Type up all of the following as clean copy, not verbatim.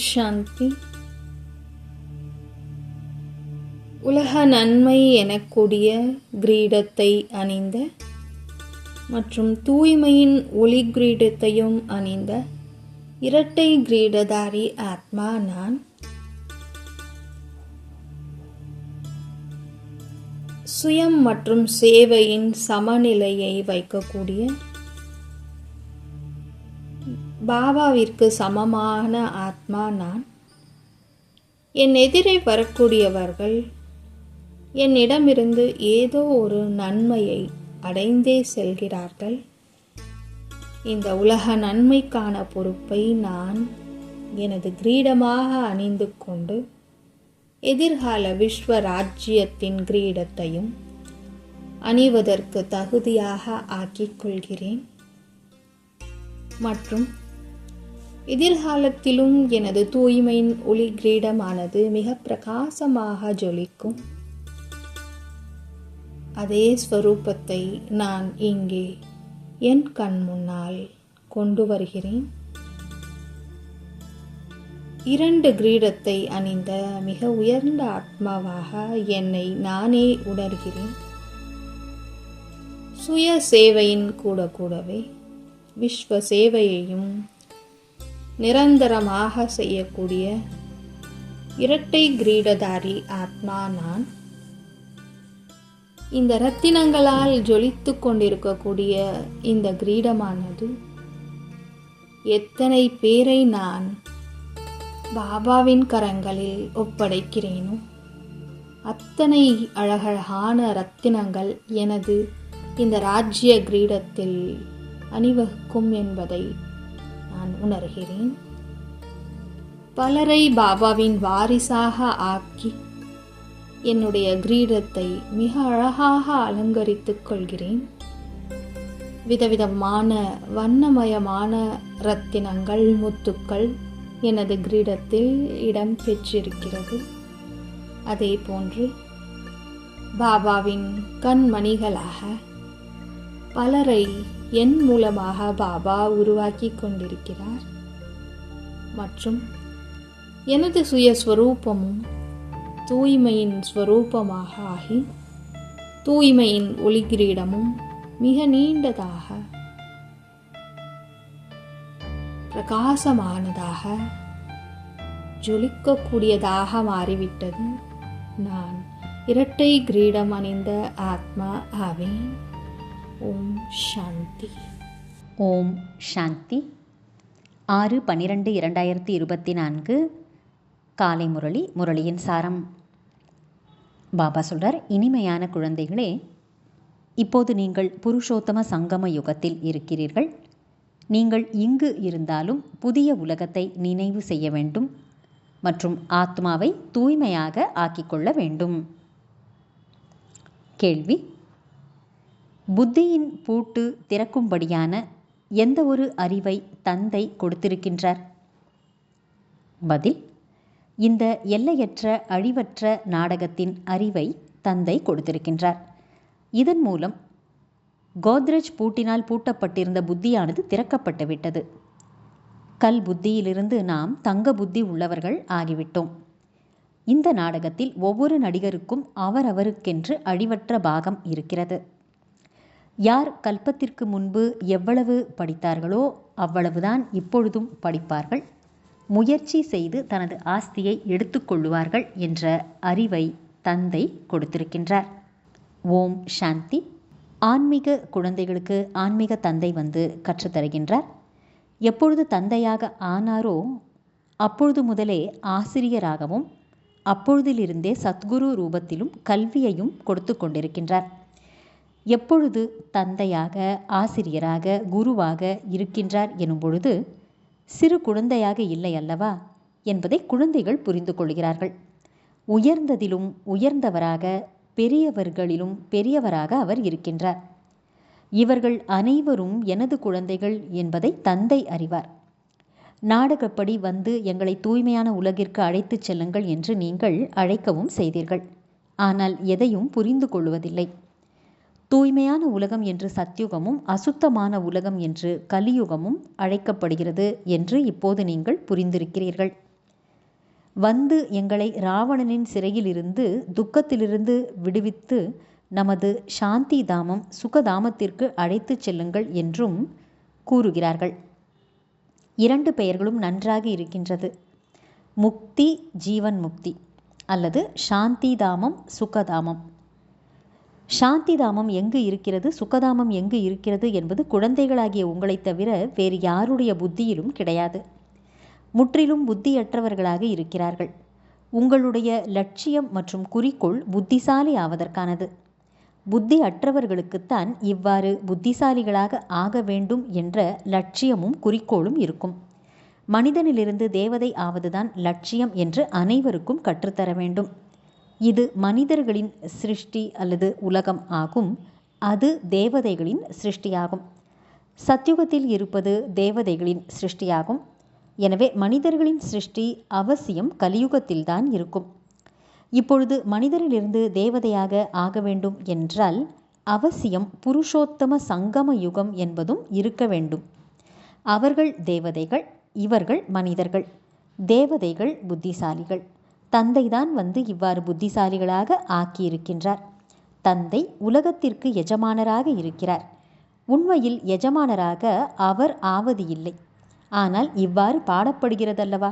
சாந்தி. உலக நன்மை எனக்கூடிய கிரீடத்தை அணிந்த மற்றும் தூய்மையின் ஒளி கிரீடத்தையும் அணிந்த இரட்டை கிரீடதாரி ஆத்மா நான். சுயம் மற்றும் சேவையின் சமநிலையை வைக்கக்கூடிய பாபாவிற்கு சமமான ஆத்மா நான். என் எதிரே வரக்கூடியவர்கள் என்னிடமிருந்து ஏதோ ஒரு நன்மையை அடைந்தே செல்கிறார்கள். இந்த உலக நன்மைக்கான பொறுப்பை நான் எனது கிரீடமாக அணிந்து கொண்டு எதிர்கால விஸ்வ ராஜ்யத்தின் கிரீடத்தையும் அணிவதற்கு தகுதியாக ஆக்கிக் கொள்கிறேன். மற்றும் எதிர்காலத்திலும் எனது தூய்மையின் ஒளி கிரீடமானது மிக பிரகாசமாக ஜொலிக்கும். அதே ஸ்வரூபத்தை நான் இங்கே என் கண் முன்னால் கொண்டு வருகிறேன். இரண்டு கிரீடத்தை அணிந்த மிக உயர்ந்த ஆத்மாவாக என்னை நானே உணர்கிறேன். சுய சேவையின் கூடவே விஸ்வ சேவையையும் நிரந்தரமாக செய்யக்கூடிய இரட்டை கிரீடதாரி ஆத்மா நான். இந்த ரத்தினங்களால் ஜொலித்து கொண்டிருக்கக்கூடிய இந்த கிரீடமானது எத்தனை பேரை நான் பாபாவின் கரங்களில் ஒப்படைக்கிறேனோ அத்தனை அழகழகான ரத்தினங்கள் எனது இந்த ராஜ்ய கிரீடத்தில் அணிவகுக்கும் என்பதை நான் உணர்கிறேன். பலரை பாபாவின் வாரிசாக ஆக்கி என்னுடைய கிரீடத்தை மிக அழகாக அலங்கரித்துக் கொள்கிறேன். விதவிதமான வண்ணமயமான ரத்தினங்கள், முத்துக்கள் எனது கிரீடத்தில் இடம் பெற்றிருக்கிறது. அதே போன்று பாபாவின் கண்மணிகளாக பலரை என் மூலமாக பாபா உருவாக்கி கொண்டிருக்கிறார். மற்றும் எனது சுயஸ்வரூபமும் தூய்மையின் ஸ்வரூபமாக ஆகி தூய்மையின் ஒளி கிரீடமும் மிக நீண்டதாக பிரகாசமானதாக ஜொலிக்கக்கூடியதாக மாறிவிட்டது. நான் இரட்டை கிரீடம் அணிந்த ஆத்மா ஆவேன். ஓம் சாந்தி. ஓம் சாந்தி. 6/12/2024 காலை முரளி. முரளியின் சாரம். பாபா சொல்றார், இனிமையான குழந்தைகளே, இப்போது நீங்கள் புருஷோத்தம சங்கம யுகத்தில் இருக்கிறீர்கள். நீங்கள் இங்கு இருந்தாலும் புதிய உலகத்தை நினைவு செய்ய வேண்டும் மற்றும் ஆத்மாவை தூய்மையாக ஆக்கிக்கொள்ள வேண்டும். கேள்வி: புத்தியின் பூட்டு திறக்கும்படியான எந்த ஒரு அறிவை தந்தை கொடுத்திருக்கின்றார்? பதில்: இந்த எல்லையற்ற அழிவற்ற நாடகத்தின் அறிவை தந்தை கொடுத்திருக்கின்றார். இதன் மூலம் கோத்ரேஜ் பூட்டினால் பூட்டப்பட்டிருந்த புத்தியானது திறக்கப்பட்டு விட்டது. கல் புத்தியிலிருந்து நாம் தங்க புத்தி உள்ளவர்கள் ஆகிவிட்டோம். இந்த நாடகத்தில் ஒவ்வொரு நடிகருக்கும் அவரவருக்கென்று அழிவற்ற பாகம் இருக்கிறது. யார் கல்பத்திற்கு முன்பு எவ்வளவு படித்தார்களோ அவ்வளவுதான் இப்பொழுதும் படிப்பார்கள். முயற்சி செய்து தனது ஆஸ்தியை எடுத்துக்கொள்ளுவார்கள் என்ற அறிவை தந்தை கொடுத்திருக்கின்றார். ஓம் சாந்தி. ஆன்மீக குழந்தைகளுக்கு ஆன்மீக தந்தை வந்து கற்றுத்தருகின்றார். எப்பொழுது தந்தையாக ஆனாரோ அப்பொழுது முதலே ஆசிரியராகவும் அப்பொழுதிலிருந்தே சத்குரு ரூபத்திலும் கல்வியையும் கொடுத்து கொண்டிருக்கின்றார். எப்பொழுது தந்தையாக, ஆசிரியராக, குருவாக இருக்கின்றார் எனும் பொழுது சிறு குழந்தையாக இல்லை அல்லவா என்பதை குழந்தைகள் புரிந்து கொள்கிறார்கள். உயர்ந்ததிலும் உயர்ந்தவராக, பெரியவர்களிலும் பெரியவராக அவர் இருக்கின்றார். இவர்கள் அனைவரும் எனது குழந்தைகள் என்பதை தந்தை அறிவார். நாடகப்படி வந்து எங்களை தூய்மையான உலகிற்கு அழைத்துச் செல்லுங்கள் என்று நீங்கள் அழைக்கவும் செய்தீர்கள். ஆனால் எதையும் புரிந்து கொள்வதில்லை. தூய்மையான உலகம் என்று சத்யுகமும் அசுத்தமான உலகம் என்று கலியுகமும் அழைக்கப்படுகிறது என்று இப்போது நீங்கள் புரிந்திருக்கிறீர்கள். வந்து எங்களை ராவணனின் சிறையிலிருந்து துக்கத்திலிருந்து விடுவித்து நமது சாந்தி தாமம் சுகதாமத்திற்கு அழைத்து செல்லுங்கள் என்றும் கூறுகிறார்கள். 2 பெயர்களும் நன்றாக இருக்கின்றது. முக்தி, ஜீவன் முக்தி அல்லது சாந்தி தாமம், சுகதாமம். சாந்தி தாமம் எங்கு இருக்கிறது, சுகதாமம் எங்கு இருக்கிறது என்பது குழந்தைகளாகிய உங்களைத் தவிர வேறு யாருடைய புத்தியிலும் கிடையாது. முற்றிலும் புத்தியற்றவர்களாக இருக்கிறார்கள். உங்களுடைய லட்சியம் மற்றும் குறிக்கோள் புத்திசாலி ஆவதற்கானது. புத்தி அற்றவர்களுக்குத்தான் இவ்வாறு புத்திசாலிகளாக ஆக வேண்டும் என்ற லட்சியமும் குறிக்கோளும் இருக்கும். மனிதனிலிருந்து தேவதை ஆவதுதான் லட்சியம் என்று அனைவருக்கும் கற்றுத்தர வேண்டும். இது மனிதர்களின் சிருஷ்டி அல்லது உலகம் ஆகும். அது தேவதைகளின் சிருஷ்டியாகும். சத்யுகத்தில் இருப்பது தேவதைகளின் சிருஷ்டியாகும். எனவே மனிதர்களின் சிருஷ்டி அவசியம் கலியுகத்தில்தான் இருக்கும். இப்பொழுது மனிதரிலிருந்து தேவதையாக ஆக வேண்டும் என்றால் அவசியம் புருஷோத்தம சங்கம யுகம் என்பதும் இருக்க வேண்டும். அவர்கள் தேவதைகள், இவர்கள் மனிதர்கள். தேவதைகள் புத்திசாலிகள். தந்தைதான் வந்து இவ்வாறு புத்திசாலிகளாக ஆக்கியிருக்கின்றார். தந்தை உலகத்திற்கு எஜமானராக இருக்கிறார். உண்மையில் எஜமானராக அவர் ஆவது இல்லை. ஆனால் இவ்வாறு பாடப்படுகிறதல்லவா?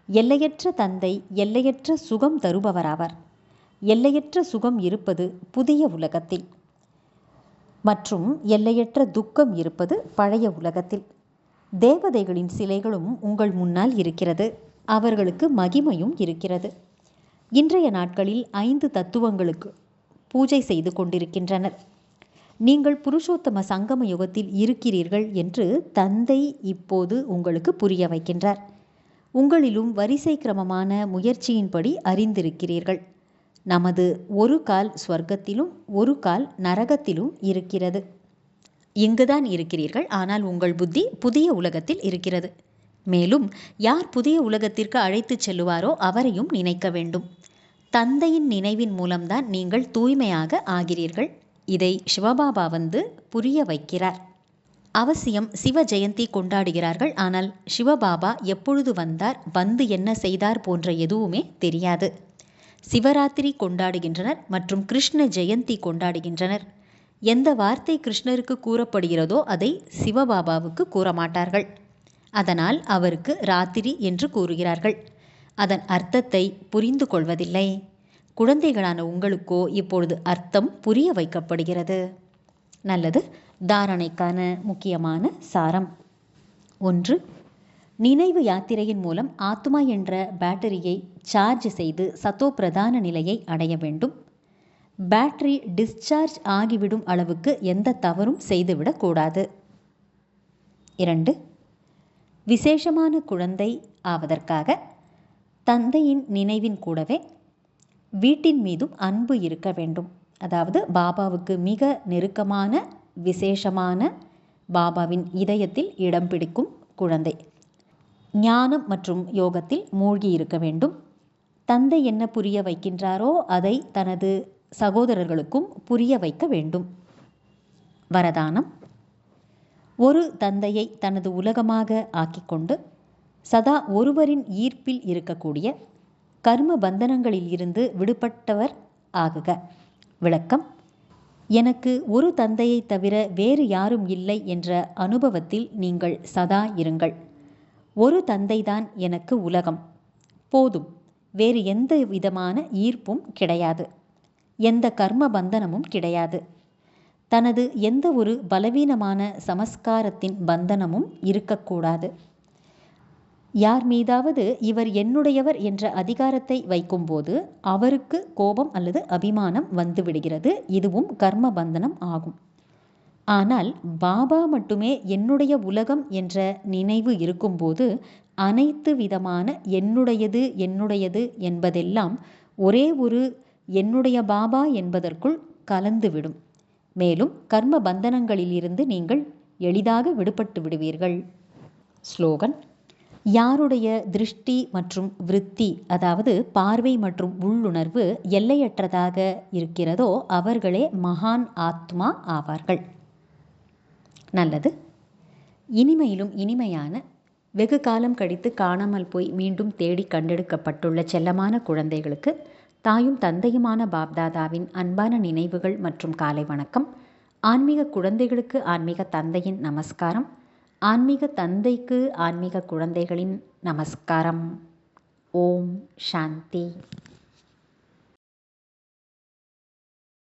எல்லையற்ற தந்தை எல்லையற்ற சுகம் தருபவராவார். எல்லையற்ற சுகம் இருப்பது புதிய உலகத்தில் மற்றும் எல்லையற்ற துக்கம் இருப்பது பழைய உலகத்தில். தேவதைகளின் சிலைகளும் உங்கள் முன்னால் இருக்கிறது. அவர்களுக்கு மகிமையும் இருக்கிறது. இன்றைய நாட்களில் 5 தத்துவங்களுக்கு பூஜை செய்து கொண்டிருக்கின்றனர். நீங்கள் புருஷோத்தம சங்கம யுகத்தில் இருக்கிறீர்கள் என்று தந்தை இப்போது உங்களுக்கு புரிய வைக்கின்றார். உங்களிலும் வரிசை கிரமமான முயற்சியின்படி அறிந்திருக்கிறீர்கள். நமது ஒரு கால் ஸ்வர்க்கத்திலும் ஒரு கால் நரகத்திலும் இருக்கிறது. இங்குதான் இருக்கிறீர்கள். ஆனால் உங்கள் புத்தி புதிய உலகத்தில் இருக்கிறது. மேலும் யார் புதிய உலகத்திற்கு அழைத்துச் செல்லுவாரோ அவரையும் நினைக்க வேண்டும். தந்தையின் நினைவின் மூலம்தான் நீங்கள் தூய்மையாக ஆகிறீர்கள். இதை சிவபாபா வந்து புரிய வைக்கிறார். அவசியம் சிவ ஜெயந்தி கொண்டாடுகிறார்கள். ஆனால் சிவபாபா எப்பொழுது வந்தார், வந்து என்ன செய்தார் போன்ற எதுவுமே தெரியாது. சிவராத்திரி கொண்டாடுகின்றனர் மற்றும் கிருஷ்ண ஜெயந்தி கொண்டாடுகின்றனர். எந்த வார்த்தை கிருஷ்ணருக்கு கூறப்படுகிறதோ அதை சிவபாபாவுக்கு கூற மாட்டார்கள். அதனால் அவருக்கு ராத்திரி என்று கூறுகிறார்கள். அதன் அர்த்தத்தை புரிந்து கொள்வதில்லை. குழந்தைகளான உங்களுக்கோ இப்பொழுது அர்த்தம் புரிய வைக்கப்படுகிறது. நல்லது. தாரணைக்கான முக்கியமான சாரம். 1. நினைவு யாத்திரையின் மூலம் ஆத்மா என்ற பேட்டரியை சார்ஜ் செய்து சத்தோ பிரதான நிலையை அடைய வேண்டும். பேட்டரி டிஸ்சார்ஜ் ஆகிவிடும் அளவுக்கு எந்த தவறும் செய்துவிடக்கூடாது. 2. விசேஷமான குழந்தை ஆவதற்காக தந்தையின் நினைவின் கூடவே வீட்டின் மீதும் அன்பு இருக்க வேண்டும். அதாவது பாபாவுக்கு மிக நெருக்கமான விசேஷமான பாபாவின் இதயத்தில் இடம் பிடிக்கும் குழந்தை. ஞானம் மற்றும் யோகத்தில் மூழ்கி இருக்க வேண்டும். தந்தை என்ன புரிய வைக்கின்றாரோ அதை தனது சகோதரர்களுக்கும் புரிய வைக்க வேண்டும். வரதானம். ஒரு தந்தையை தனது உலகமாக ஆக்கிக்கொண்டு சதா ஒருவரின் ஈர்ப்பில் இருக்கக்கூடிய கர்ம பந்தனங்களில் இருந்து விடுபட்டவர் ஆகுக. விளக்கம். எனக்கு ஒரு தந்தையை தவிர வேறு யாரும் இல்லை என்ற அனுபவத்தில் நீங்கள் சதா இருங்கள். ஒரு தந்தைதான் எனக்கு உலகம். போதும். வேறு எந்த விதமான ஈர்ப்பும் கிடையாது. எந்த கர்ம பந்தனமும் கிடையாது. தனது எந்த ஒரு பலவீனமான சமஸ்காரத்தின் பந்தனமும் இருக்கக்கூடாது. யார் மீதாவது இவர் என்னுடையவர் என்ற அதிகாரத்தை வைக்கும்போது அவருக்கு கோபம் அல்லது அபிமானம் வந்துவிடுகிறது. இதுவும் கர்ம பந்தனம் ஆகும். ஆனால் பாபா மட்டுமே என்னுடைய உலகம் என்ற நினைவு இருக்கும்போது அனைத்து விதமான என்னுடையது என்னுடையது என்பதெல்லாம் ஒரே ஒரு என்னுடைய பாபா என்பதற்குள் கலந்துவிடும். மேலும் கர்ம பந்தனங்களிலிருந்து நீங்கள் எளிதாக விடுபட்டு விடுவீர்கள். ஸ்லோகன். யாருடைய திருஷ்டி மற்றும் விருத்தி, அதாவது பார்வை மற்றும் உள்ளுணர்வு எல்லையற்றதாக இருக்கிறதோ அவர்களே மகான் ஆத்மா ஆவார்கள். நல்லது. இனிமையிலும் இனிமையான வெகு காலம் கழித்து காணாமல் போய் மீண்டும் தேடி கண்டெடுக்கப்பட்டுள்ள செல்லமான குழந்தைகளுக்கு தாயும் தந்தையுமான பாப்தாதாவின் அன்பான நினைவுகள் மற்றும் காலை வணக்கம். ஆன்மீக குழந்தைகளுக்கு ஆன்மீக தந்தையின் நமஸ்காரம். ஆன்மீக தந்தைக்கு ஆன்மீக குழந்தைகளின் நமஸ்காரம். ஓம் சாந்தி.